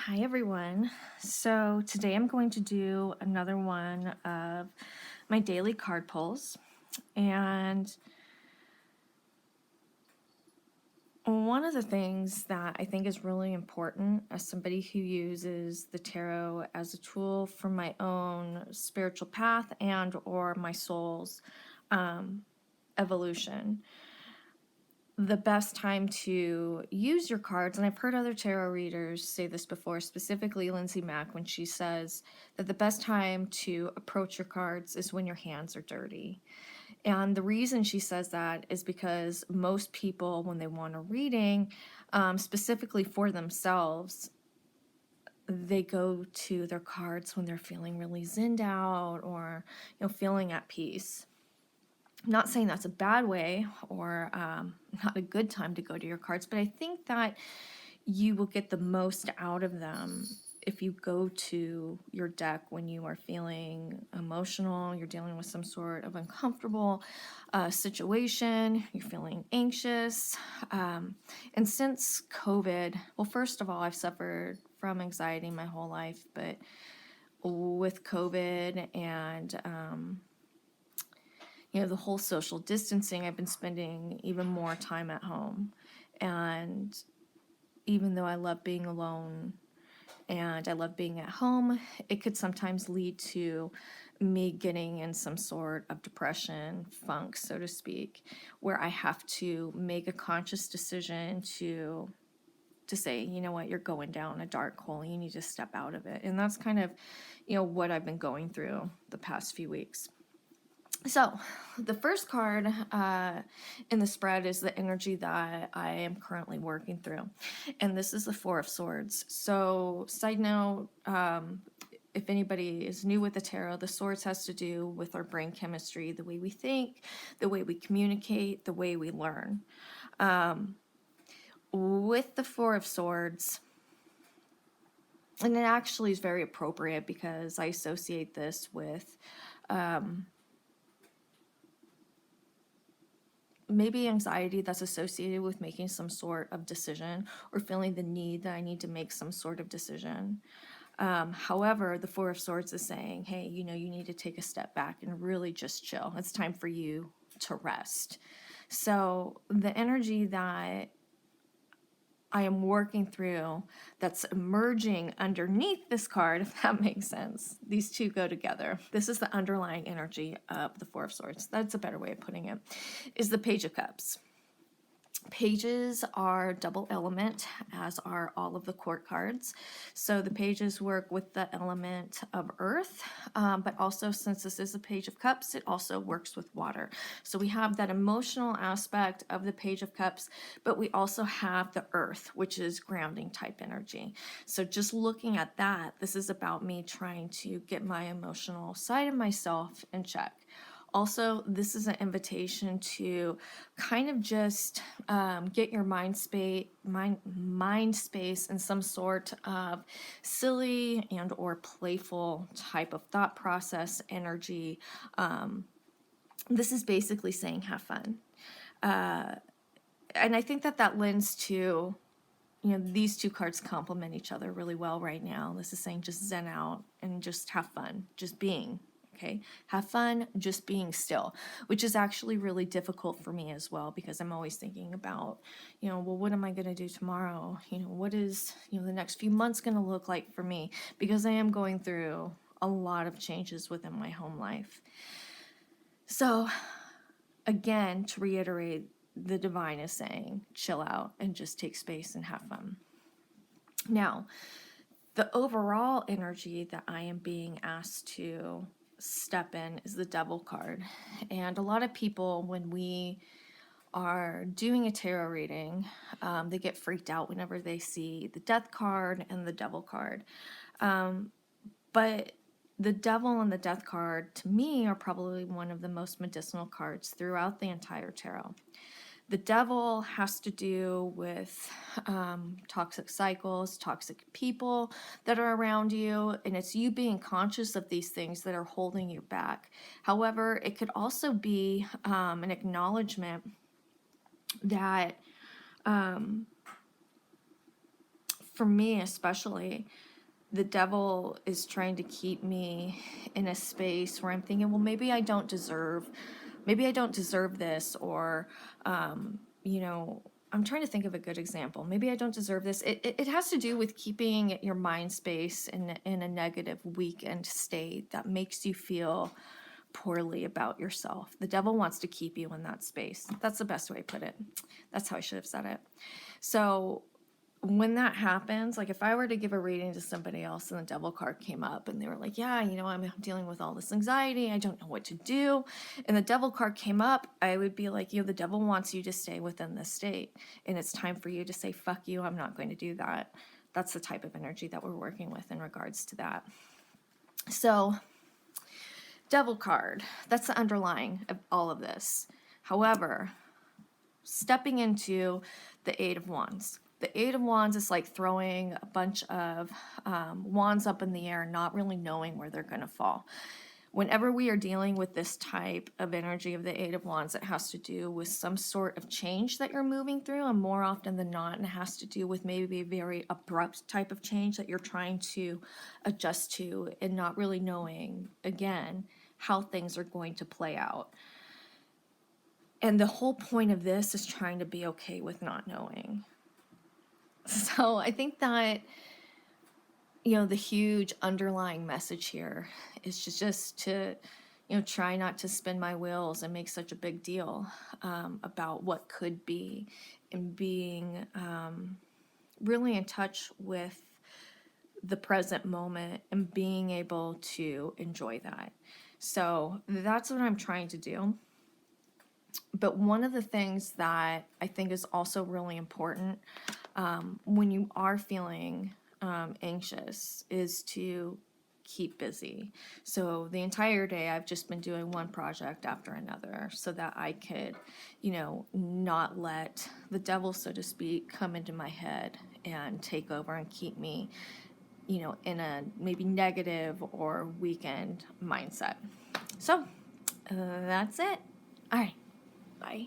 Hi everyone. So today I'm going to do another one of my daily card pulls. And one of the things that I think is really important as somebody who uses the tarot as a tool for my own spiritual path and or my soul's evolution, the best time to use your cards, and I've heard other tarot readers say this before, specifically Lindsay Mack, when she says that the best time to approach your cards is when your hands are dirty. And the reason she says that is because most people, when they want a reading, specifically for themselves, they go to their cards when they're feeling really zenned out or feeling at peace. I'm not saying that's a bad way or not a good time to go to your cards, but I think that you will get the most out of them if you go to your deck when you are feeling emotional, you're dealing with some sort of uncomfortable situation, you're feeling anxious. And since COVID, well, first of all, I've suffered from anxiety my whole life, but with COVID and the whole social distancing, I've been spending even more time at home. And even though I love being alone and I love being at home, it could sometimes lead to me getting in some sort of depression, funk, so to speak, where I have to make a conscious decision to say, you know what, you're going down a dark hole, you need to step out of it. And that's kind of, what I've been going through the past few weeks. So the first card in the spread is the energy that I am currently working through. And this is the Four of Swords. So side note, if anybody is new with the tarot, the swords has to do with our brain chemistry, the way we think, the way we communicate, the way we learn. With the Four of Swords, and it actually is very appropriate because I associate this with maybe anxiety that's associated with making some sort of decision or feeling the need that I need to make some sort of decision. However, the Four of Swords is saying, hey, you need to take a step back and really just chill. It's time for you to rest. So the energy that I am working through that's emerging underneath this card, if that makes sense. These two go together. This is the underlying energy of the Four of Swords. That's a better way of putting it, is the Page of Cups. Pages are double element, as are all of the court cards. So the pages work with the element of earth, but also since this is a Page of Cups, it also works with water. So we have that emotional aspect of the Page of Cups, but we also have the earth, which is grounding type energy. So just looking at that, this is about me trying to get my emotional side of myself in check. Also, this is an invitation to kind of just get your mind space in some sort of silly and or playful type of thought process energy. This is basically saying have fun. And I think that lends to, these two cards complement each other really well right now. This is saying just zen out and just have fun, just being. Okay, have fun just being still, which is actually really difficult for me as well because I'm always thinking about, well, what am I going to do tomorrow? What is, the next few months going to look like for me? Because I am going through a lot of changes within my home life. So, again, to reiterate, the divine is saying, chill out and just take space and have fun. Now, the overall energy that I am being asked to step in is the Devil card. And a lot of people, when we are doing a tarot reading, they get freaked out whenever they see the Death card and the Devil card. But the Devil and the Death card, to me, are probably one of the most medicinal cards throughout the entire tarot. The Devil has to do with toxic cycles, toxic people that are around you, and it's you being conscious of these things that are holding you back. However, it could also be an acknowledgement that for me especially, the devil is trying to keep me in a space where I'm thinking, well, maybe I don't deserve this, or, you know, I'm trying to think of a good example. Maybe I don't deserve this. It has to do with keeping your mind space in a negative, weakened state that makes you feel poorly about yourself. The devil wants to keep you in that space. That's the best way to put it. That's how I should have said it. So when that happens, like if I were to give a reading to somebody else and the devil card came up and they were like, yeah, you know, I'm dealing with all this anxiety, I don't know what to do, and the devil card came up, I would be like, you know, the devil wants you to stay within this state, and it's time for you to say, fuck you, I'm not going to do that. That's the type of energy that we're working with in regards to that. So, devil card, that's the underlying of all of this. However, stepping into the Eight of Wands. The Eight of Wands is like throwing a bunch of wands up in the air, not really knowing where they're going to fall. Whenever we are dealing with this type of energy of the Eight of Wands, it has to do with some sort of change that you're moving through, and more often than not, it has to do with maybe a very abrupt type of change that you're trying to adjust to and not really knowing, again, how things are going to play out. And the whole point of this is trying to be okay with not knowing. So I think that, you know, the huge underlying message here is just to, you know, try not to spin my wheels and make such a big deal about what could be, and being really in touch with the present moment and being able to enjoy that. So that's what I'm trying to do. But one of the things that I think is also really important when you are feeling anxious is to keep busy. So the entire day I've just been doing one project after another so that I could, you know, not let the devil, so to speak, come into my head and take over and keep me, you know, in a maybe negative or weakened mindset. So that's it. All right. Bye.